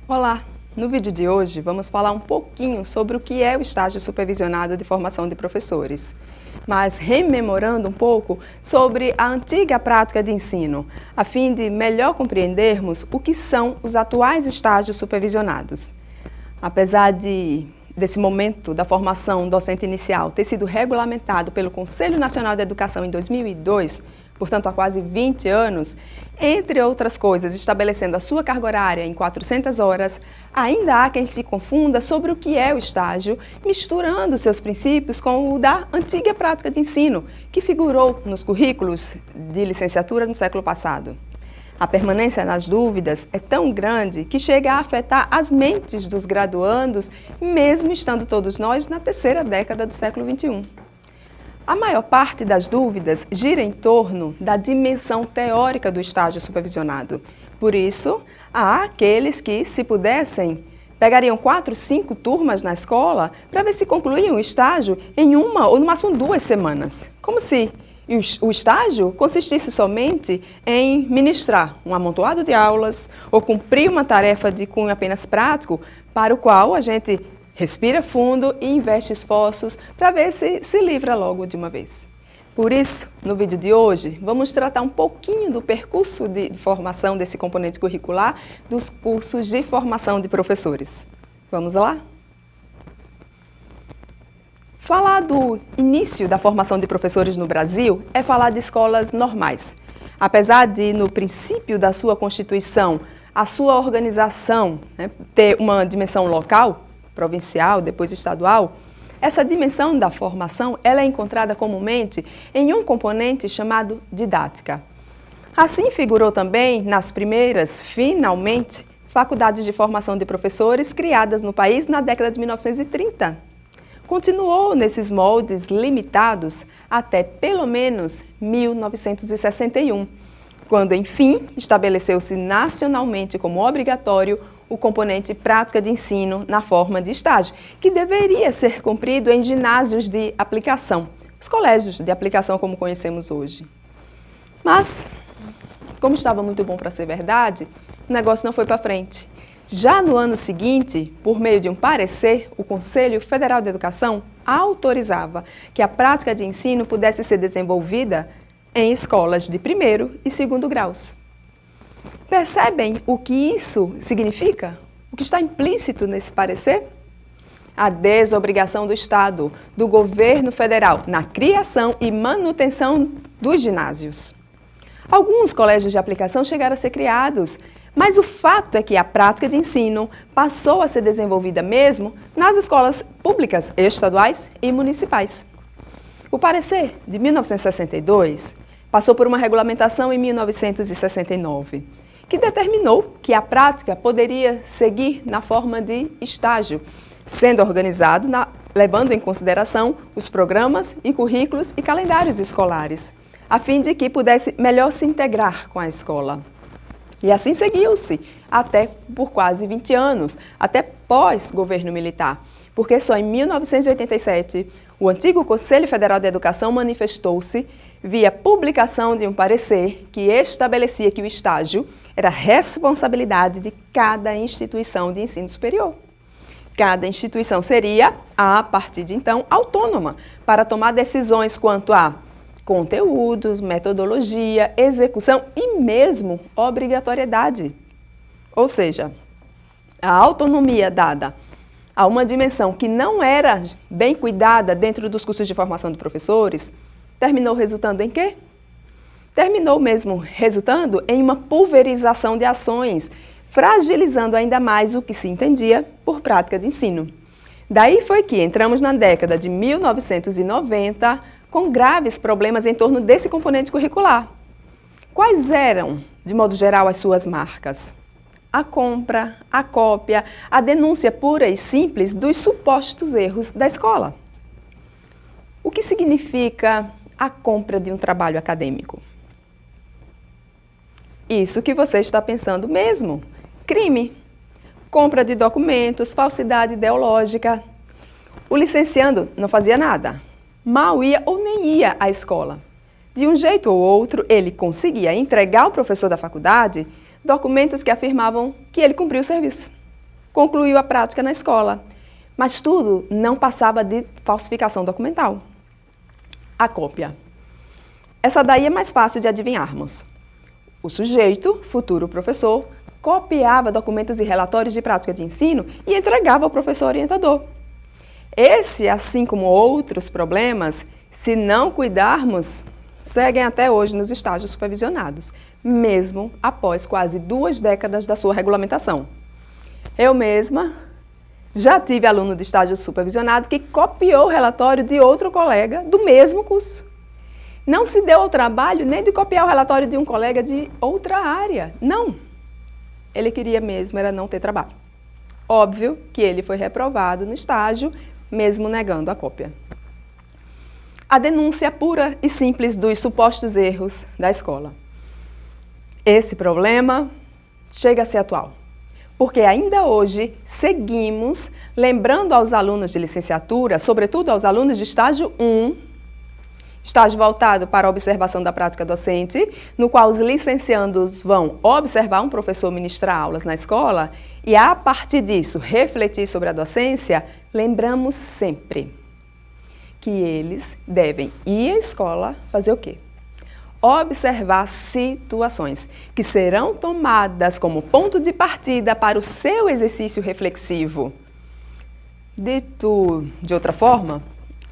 Olá! No vídeo de hoje vamos falar um pouquinho sobre o que é o estágio supervisionado de formação de professores, mas rememorando um pouco sobre a antiga prática de ensino, a fim de melhor compreendermos o que são os atuais estágios supervisionados. Apesar desse momento da formação docente inicial ter sido regulamentado pelo Conselho Nacional de Educação em 2002, portanto há quase 20 anos, entre outras coisas, estabelecendo a sua carga horária em 400 horas, ainda há quem se confunda sobre o que é o estágio, misturando seus princípios com o da antiga prática de ensino, que figurou nos currículos de licenciatura no século passado. A permanência nas dúvidas é tão grande que chega a afetar as mentes dos graduandos, mesmo estando todos nós na terceira década do século XXI. A maior parte das dúvidas gira em torno da dimensão teórica do estágio supervisionado. Por isso, há aqueles que, se pudessem, pegariam 4, 5 turmas na escola para ver se concluíam o estágio em 1 ou no máximo 2 semanas. Como se o estágio consistisse somente em ministrar um amontoado de aulas ou cumprir uma tarefa de cunho apenas prático, para o qual a gente respira fundo e investe esforços para ver se se livra logo de uma vez. Por isso, no vídeo de hoje, vamos tratar um pouquinho do percurso de formação desse componente curricular dos cursos de formação de professores. Vamos lá? Falar do início da formação de professores no Brasil é falar de escolas normais. Apesar de, no princípio da sua constituição, a sua organização ter uma dimensão local, provincial, depois estadual, essa dimensão da formação ela é encontrada comumente em um componente chamado didática. Assim figurou também nas primeiras, finalmente, faculdades de formação de professores criadas no país na década de 1930. Continuou nesses moldes limitados até pelo menos 1961, quando, enfim, estabeleceu-se nacionalmente como obrigatório o componente prática de ensino na forma de estágio, que deveria ser cumprido em ginásios de aplicação, os colégios de aplicação como conhecemos hoje. Mas, como estava muito bom para ser verdade, o negócio não foi para frente. Já no ano seguinte, por meio de um parecer, o Conselho Federal de Educação autorizava que a prática de ensino pudesse ser desenvolvida em escolas de 1º e 2º graus. Percebem o que isso significa? O que está implícito nesse parecer? A desobrigação do Estado, do governo federal, na criação e manutenção dos ginásios. Alguns colégios de aplicação chegaram a ser criados, mas o fato é que a prática de ensino passou a ser desenvolvida mesmo nas escolas públicas, estaduais e municipais. O parecer de 1962 passou por uma regulamentação em 1969, que determinou que a prática poderia seguir na forma de estágio, sendo organizado levando em consideração os programas e currículos e calendários escolares, a fim de que pudesse melhor se integrar com a escola. E assim seguiu-se até por quase 20 anos, até pós-governo militar, porque só em 1987 o antigo Conselho Federal de Educação manifestou-se via publicação de um parecer que estabelecia que o estágio era responsabilidade de cada instituição de ensino superior. Cada instituição seria, a partir de então, autônoma para tomar decisões quanto a conteúdos, metodologia, execução e mesmo obrigatoriedade. Ou seja, a autonomia dada a uma dimensão que não era bem cuidada dentro dos cursos de formação de professores, terminou resultando em quê? Terminou mesmo resultando em uma pulverização de ações, fragilizando ainda mais o que se entendia por prática de ensino. Daí foi que entramos na década de 1990 com graves problemas em torno desse componente curricular. Quais eram, de modo geral, as suas marcas? A compra, a cópia, a denúncia pura e simples dos supostos erros da escola. O que significa a compra de um trabalho acadêmico? Isso que você está pensando mesmo. Crime. Compra de documentos, falsidade ideológica. O licenciando não fazia nada. Mal ia ou nem ia à escola. De um jeito ou outro, ele conseguia entregar ao professor da faculdade documentos que afirmavam que ele cumpriu o serviço. concluiu a prática na escola. Mas tudo não passava de falsificação documental. A cópia. Essa daí é mais fácil de adivinharmos. O sujeito, futuro professor, copiava documentos e relatórios de prática de ensino e entregava ao professor orientador. Esse, assim como outros problemas, se não cuidarmos, seguem até hoje nos estágios supervisionados, mesmo após quase 2 décadas da sua regulamentação. Eu mesma já tive aluno de estágio supervisionado que copiou o relatório de outro colega do mesmo curso. Não se deu ao trabalho nem de copiar o relatório de um colega de outra área, não. Ele queria mesmo era não ter trabalho. Óbvio que ele foi reprovado no estágio, mesmo negando a cópia. A denúncia pura e simples dos supostos erros da escola. Esse problema chega a ser atual, porque ainda hoje seguimos lembrando aos alunos de licenciatura, sobretudo aos alunos de estágio 1, estágio voltado para a observação da prática docente, no qual os licenciandos vão observar um professor ministrar aulas na escola e, a partir disso, refletir sobre a docência. Lembramos sempre que eles devem ir à escola fazer o quê? Observar situações que serão tomadas como ponto de partida para o seu exercício reflexivo. Dito de outra forma,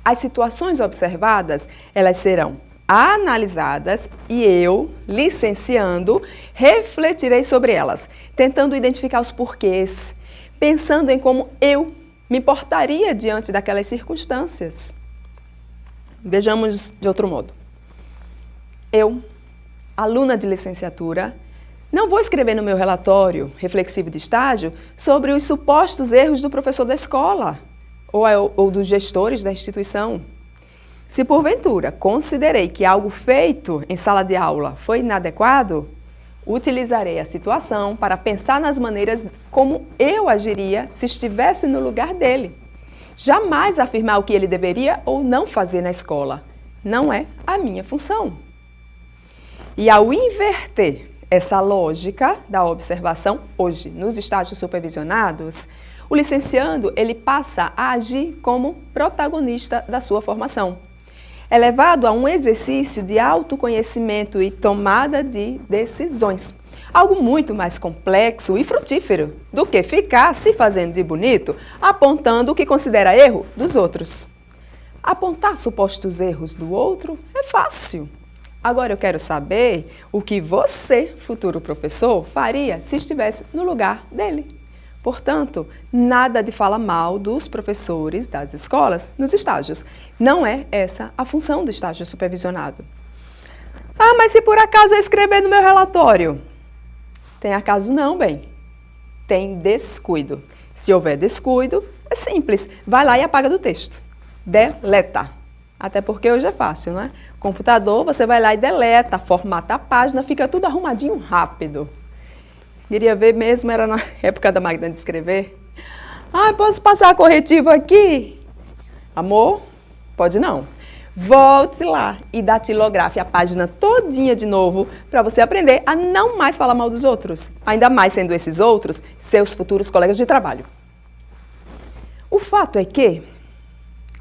as situações observadas, elas serão analisadas e eu, licenciando, refletirei sobre elas, tentando identificar os porquês, pensando em como eu me portaria diante daquelas circunstâncias. Vejamos de outro modo. Eu, aluna de licenciatura, não vou escrever no meu relatório reflexivo de estágio sobre os supostos erros do professor da escola ou dos gestores da instituição. Se porventura considerei que algo feito em sala de aula foi inadequado, utilizarei a situação para pensar nas maneiras como eu agiria se estivesse no lugar dele. Jamais afirmar o que ele deveria ou não fazer na escola. Não é a minha função. E ao inverter essa lógica da observação, hoje, nos estágios supervisionados, o licenciando, ele passa a agir como protagonista da sua formação. É levado a um exercício de autoconhecimento e tomada de decisões. Algo muito mais complexo e frutífero do que ficar se fazendo de bonito, apontando o que considera erro dos outros. Apontar supostos erros do outro é fácil. Agora eu quero saber o que você, futuro professor, faria se estivesse no lugar dele. Portanto, nada de falar mal dos professores das escolas nos estágios. Não é essa a função do estágio supervisionado. Ah, mas se por acaso eu escrever no meu relatório? Tem acaso não, bem. Tem descuido. Se houver descuido, é simples. Vai lá e apaga do texto. Deleta. Até porque hoje é fácil, não é? Computador, você vai lá e deleta, formata a página, fica tudo arrumadinho rápido. Queria ver mesmo, era na época da máquina de escrever. Ah, posso passar corretivo aqui? Amor, pode não. Volte lá e datilografe a página todinha de novo para você aprender a não mais falar mal dos outros. Ainda mais sendo esses outros seus futuros colegas de trabalho. O fato é que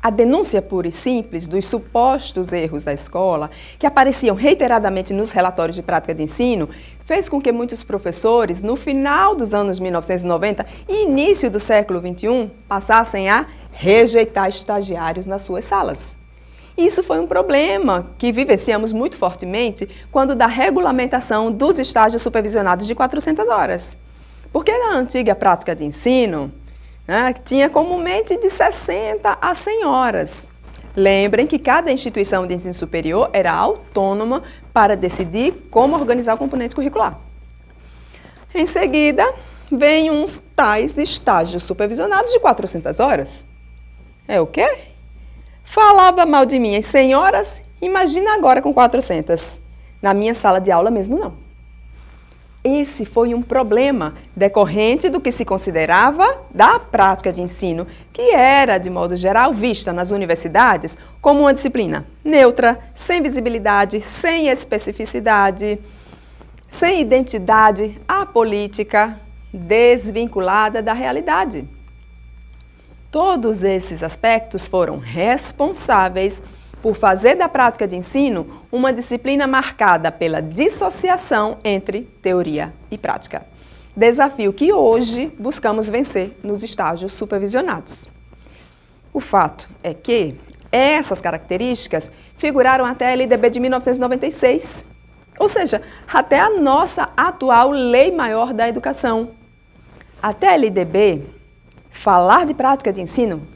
a denúncia pura e simples dos supostos erros da escola, que apareciam reiteradamente nos relatórios de prática de ensino, fez com que muitos professores, no final dos anos 1990 e início do século XXI, passassem a rejeitar estagiários nas suas salas. Isso foi um problema que vivenciamos muito fortemente quando da regulamentação dos estágios supervisionados de 400 horas. Porque na antiga prática de ensino, tinha comumente de 60 a 100 horas. Lembrem que cada instituição de ensino superior era autônoma para decidir como organizar o componente curricular. Em seguida, vem uns tais estágios supervisionados de 400 horas. É o quê? Falava mal de mim em 100 horas, imagina agora com 400. Na minha sala de aula mesmo não. Esse foi um problema decorrente do que se considerava da prática de ensino, que era, de modo geral, vista nas universidades como uma disciplina neutra, sem visibilidade, sem especificidade, sem identidade, apolítica, desvinculada da realidade. Todos esses aspectos foram responsáveis por fazer da prática de ensino uma disciplina marcada pela dissociação entre teoria e prática. Desafio que hoje buscamos vencer nos estágios supervisionados. O fato é que essas características figuraram até a LDB de 1996, ou seja, até a nossa atual Lei Maior da Educação. Até a LDB, falar de prática de ensino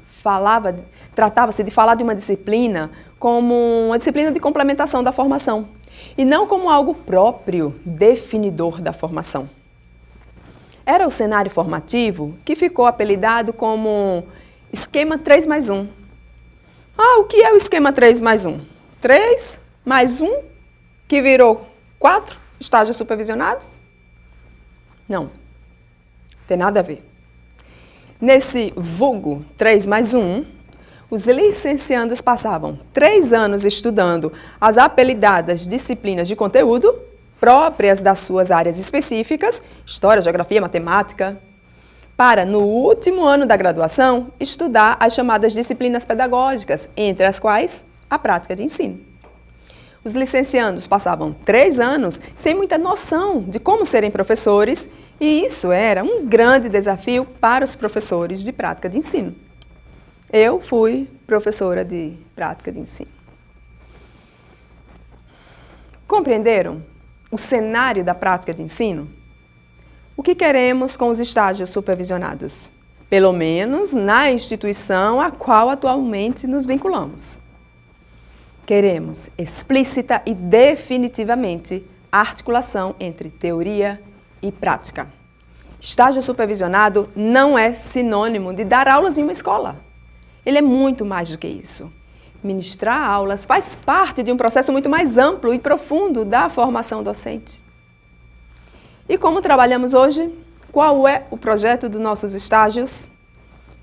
tratava-se de falar de uma disciplina como uma disciplina de complementação da formação e não como algo próprio, definidor da formação. Era o cenário formativo que ficou apelidado como esquema 3+1. O que é o esquema 3+1? 3 mais 1, que virou 4 estágios supervisionados? Não, tem nada a ver. Nesse vulgo 3+1, os licenciandos passavam 3 anos estudando as apelidadas disciplinas de conteúdo próprias das suas áreas específicas, história, geografia, matemática, para, no último ano da graduação, estudar as chamadas disciplinas pedagógicas, entre as quais a prática de ensino. Os licenciandos passavam 3 anos sem muita noção de como serem professores, e isso era um grande desafio para os professores de prática de ensino. Eu fui professora de prática de ensino. Compreenderam o cenário da prática de ensino? O que queremos com os estágios supervisionados? Pelo menos na instituição a qual atualmente nos vinculamos. Queremos explícita e definitivamente a articulação entre teoria e prática. Estágio supervisionado não é sinônimo de dar aulas em uma escola. Ele é muito mais do que isso. Ministrar aulas faz parte de um processo muito mais amplo e profundo da formação docente. E como trabalhamos hoje? Qual é o projeto dos nossos estágios?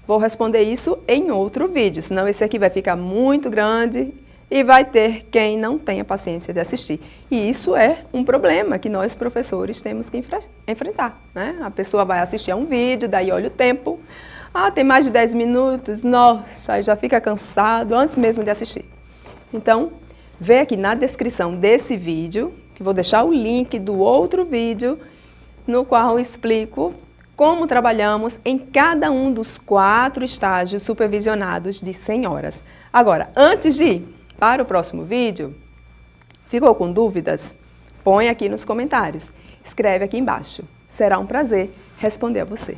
Vou responder isso em outro vídeo, senão esse aqui vai ficar muito grande e vai ter quem não tenha paciência de assistir. E isso é um problema que nós, professores, temos que enfrentar, né? A pessoa vai assistir a um vídeo, daí olha o tempo. Tem mais de 10 minutos, nossa, aí já fica cansado antes mesmo de assistir. Então, vê aqui na descrição desse vídeo, que vou deixar o link do outro vídeo, no qual eu explico como trabalhamos em cada um dos 4 estágios supervisionados de 100 horas. Agora, antes de ir para o próximo vídeo, ficou com dúvidas? Põe aqui nos comentários, escreve aqui embaixo. Será um prazer responder a você.